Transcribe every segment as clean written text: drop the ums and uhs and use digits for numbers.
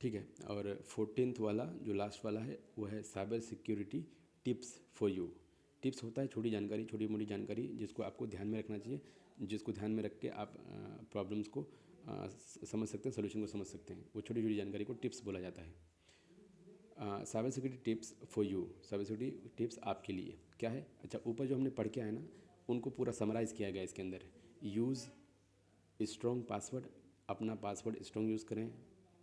ठीक है। और 14th वाला जो लास्ट वाला है वो है cyber security tips for you. Tips होता है छोटी जानकारी, छोटी मोटी जानकारी जिसको आपको ध्यान में रखना चाहिए, जिसको ध्यान में रख के आप प्रॉब्लम्स को समझ सकते हैं, सोल्यूशन को समझ सकते हैं। वो छोटी छोटी जानकारी को टिप्स बोला जाता है। Cyber security tips for you, cyber security tips आपके लिए क्या है। अच्छा, ऊपर जो हमने पढ़ के आए ना उनको पूरा समराइज़ किया गया इसके अंदर। यूज़ स्ट्रॉन्ग पासवर्ड, अपना पासवर्ड स्ट्रॉन्ग यूज़ करें।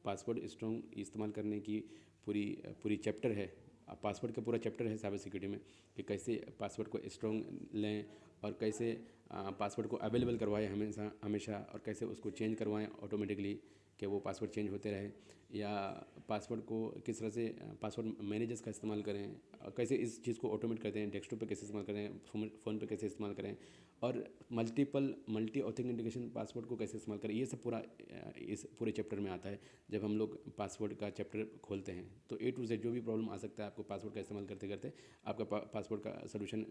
पासवर्ड स्ट्रॉन्ग इस्तेमाल करने की पूरी पूरी चैप्टर है, पासवर्ड का पूरा चैप्टर है साइबर सिक्योरिटी में कि कैसे पासवर्ड को स्ट्रॉन्ग लें और कैसे पासवर्ड को अवेलेबल करवाएं हमेशा हमेशा, और कैसे उसको चेंज करवाएं ऑटोमेटिकली कि वो पासवर्ड चेंज होते रहे, या पासवर्ड को किस तरह से पासवर्ड मैनेजर्स का इस्तेमाल करें, कैसे इस चीज़ को ऑटोमेट करते हैं, डेस्कटॉप पे कैसे इस्तेमाल करें, फ़ोन पे कैसे इस्तेमाल करें, और मल्टी ऑथेंटिकेशन पासवर्ड को कैसे इस्तेमाल करें। ये सब पूरा इस पूरे चैप्टर में आता है। जब हम लोग पासवर्ड का चैप्टर खोलते हैं तो A to Z जो भी प्रॉब्लम आ सकता है आपको पासवर्ड का इस्तेमाल करते करते, आपका पासवर्ड का सोल्यूशन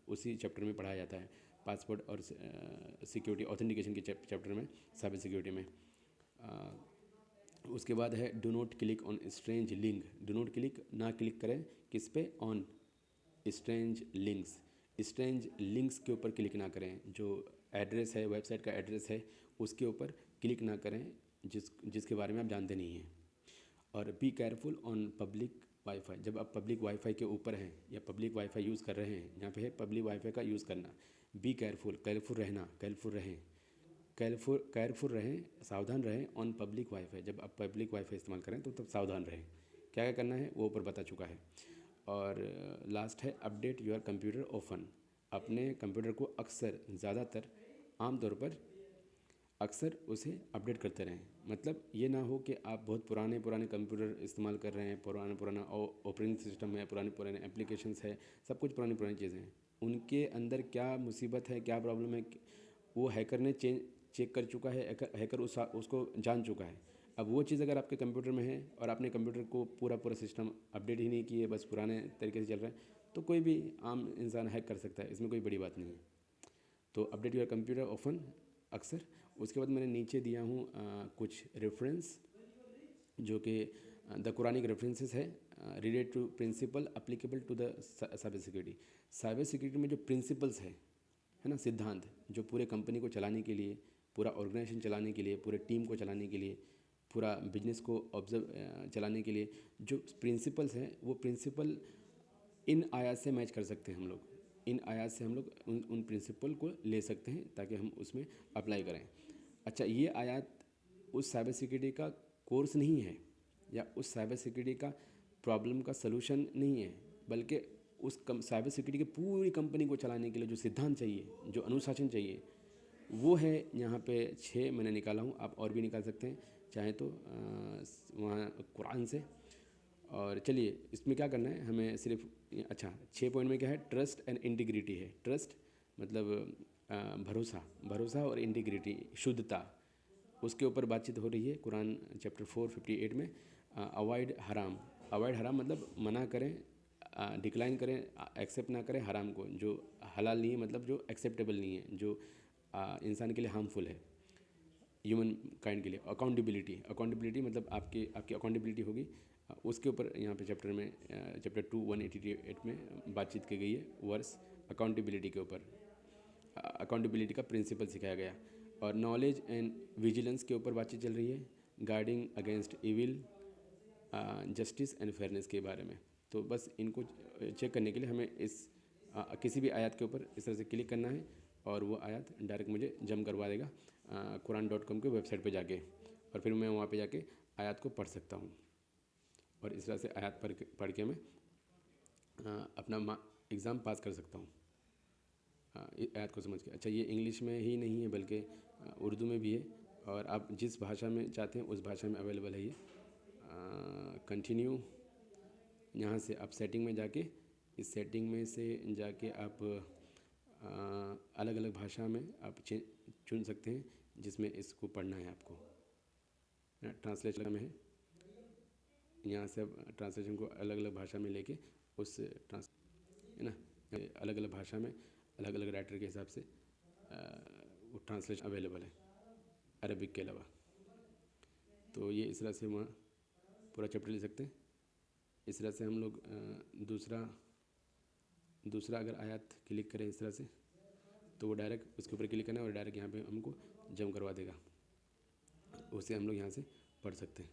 उसी चैप्टर में पढ़ाया जाता है। पासवर्ड और सिक्योरिटी ऑथेंटिकेशन के चैप्टर में, साइबर सिक्योरिटी में। उसके बाद है do not click on strange link. Do not click, ना क्लिक करें किस पे, on strange links. Strange links के ऊपर क्लिक ना करें। जो एड्रेस है, वेबसाइट का एड्रेस है, उसके ऊपर क्लिक ना करें जिसके बारे में आप जानते नहीं हैं। और be careful on public wifi. जब आप पब्लिक वाईफाई के ऊपर हैं या पब्लिक वाईफाई यूज़ कर रहे हैं, यहाँ पे है पब्लिक वाईफाई का यूज़ करना। बी केयरफुल, केयरफुल रहना, केयरफुल रहें, केयरफुल रहें, सावधान रहें ऑन पब्लिक वाईफाई। जब आप पब्लिक वाईफाई इस्तेमाल करें तो तब सावधान रहें। क्या क्या करना है वो ऊपर बता चुका है। और लास्ट है अपडेट योर कंप्यूटर ऑफन। अपने कंप्यूटर को अक्सर, ज़्यादातर, आमतौर पर अक्सर उसे अपडेट करते रहें। मतलब ये ना हो कि आप बहुत पुराने पुराने कंप्यूटर इस्तेमाल कर रहे हैं, पुराना ऑपरेटिंग सिस्टम है, पुराने पुराने एप्लीकेशंस है, सब कुछ पुरानी पुरानी चीज़ें हैं। उनके अंदर क्या मुसीबत है, क्या प्रॉब्लम है, वो हैकर ने चेक कर चुका है, हैकर उसको जान चुका है। अब वो चीज़ अगर आपके कंप्यूटर में है और आपने कंप्यूटर को पूरा पूरा सिस्टम अपडेट ही नहीं किए, बस पुराने तरीके से चल रहा है, तो कोई भी आम इंसान हैक कर सकता है, इसमें कोई बड़ी बात नहीं है। तो अपडेट योर कंप्यूटर ऑफन, अक्सर। उसके बाद मैंने नीचे दिया हूँ कुछ रेफरेंस जो कि द कुरानिक रेफरेंसेस है, relate to principle applicable to the cyber security. Cyber security में जो प्रिंसिपल्स है ना, सिद्धांत, जो पूरे कंपनी को चलाने के लिए, पूरा ऑर्गेनाइजेशन चलाने के लिए, पूरे टीम को चलाने के लिए, पूरा बिजनेस को ऑब्जर्व चलाने के लिए जो प्रिंसिपल्स हैं, वो प्रिंसिपल इन आयात से मैच कर सकते हैं हम लोग। इन आयात से हम लोग उन प्रिंसिपल को ले सकते हैं ताकि हम उसमें अप्लाई करें। अच्छा, ये आयात उस साइबर सिक्योरिटी का कोर्स नहीं है या उस साइबर सिक्योरिटी का प्रॉब्लम का सलूशन नहीं है, बल्कि उस साइबर सिक्योरिटी की पूरी कंपनी को चलाने के लिए जो सिद्धांत चाहिए, जो अनुशासन चाहिए, वो है। यहाँ पे 6 मैंने निकाला हूँ, आप और भी निकाल सकते हैं चाहे तो वहाँ कुरान से। और चलिए इसमें क्या करना है हमें, सिर्फ अच्छा 6 पॉइंट में क्या है, ट्रस्ट एंड इंटीग्रिटी है। ट्रस्ट मतलब भरोसा और इंटीग्रिटी, शुद्धता, उसके ऊपर बातचीत हो रही है कुरान चैप्टर 4:58 में। अवॉइड हराम, अवॉइड हराम मतलब मना करें, डिक्लाइन करें, एक्सेप्ट ना करें हराम को, जो हलाल नहीं है, मतलब जो एक्सेप्टेबल नहीं है, जो इंसान के लिए हार्मफुल है, ह्यूमन काइंड के लिए। अकाउंटेबिलिटी मतलब आपकी अकाउंटेबिलिटी होगी, उसके ऊपर यहाँ पे चैप्टर में चैप्टर 2:188 में बातचीत की गई है, वर्स अकाउंटेबिलिटी के ऊपर। अकाउंटेबिलिटी का प्रिंसिपल सिखाया गया। और नॉलेज एंड विजिलेंस के ऊपर बातचीत चल रही है, guarding against evil, justice and fairness के बारे में। तो बस इनको चेक करने के लिए हमें इस किसी भी आयत के ऊपर इस तरह से क्लिक करना है और वो आयत डायरेक्ट मुझे जम करवा देगा कुरान.com के वेबसाइट पे जाके, और फिर मैं वहाँ पे जाके आयत को पढ़ सकता हूँ। और इस तरह से आयत पढ़ के मैं अपना एग्ज़ाम पास कर सकता हूँ आयत को समझ के। अच्छा, ये इंग्लिश में ही नहीं है बल्कि उर्दू में भी है, और आप जिस भाषा में चाहते हैं उस भाषा में अवेलेबल है ये। कंटिन्यू, यहाँ से आप सेटिंग में जाके, इस सेटिंग में से जाके आप अलग अलग भाषा में आप चुन सकते हैं जिसमें इसको पढ़ना है आपको। ट्रांसलेशन में है, यहाँ से आप ट्रांसलेशन को अलग अलग भाषा में लेके उस है ना, अलग अलग भाषा में अलग अलग राइटर के हिसाब से वो ट्रांसलेशन अवेलेबल है अरबिक के अलावा। तो ये इस तरह से वहाँ पूरा चैप्टर ले सकते हैं। इस तरह से हम लोग दूसरा अगर आयत क्लिक करें इस तरह से तो वो डायरेक्ट उसके ऊपर क्लिक करना है और डायरेक्ट यहाँ पे हमको जम करवा देगा, उसे हम लोग यहाँ से पढ़ सकते हैं।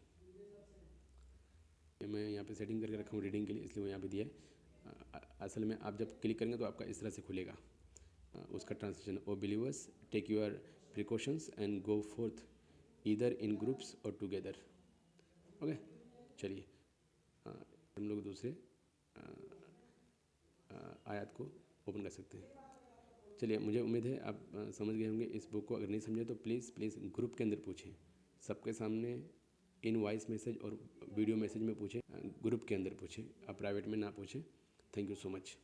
मैं यहाँ पे सेटिंग करके रखा हूँ रीडिंग के लिए, इसलिए वो यहाँ पे दिया है। असल में आप जब क्लिक करेंगे तो आपका इस तरह से खुलेगा उसका translation. O believers take your precautions and go forth either in groups or together. Okay, चलिए हम लोग दूसरे आयत को ओपन कर सकते हैं। चलिए, मुझे उम्मीद है आप समझ गए होंगे इस बुक को। अगर नहीं समझे तो प्लीज़ ग्रुप के अंदर पूछें, सबके सामने इन वॉइस मैसेज और वीडियो मैसेज में पूछें, ग्रुप के अंदर पूछें, आप प्राइवेट में ना पूछें। Thank you so much.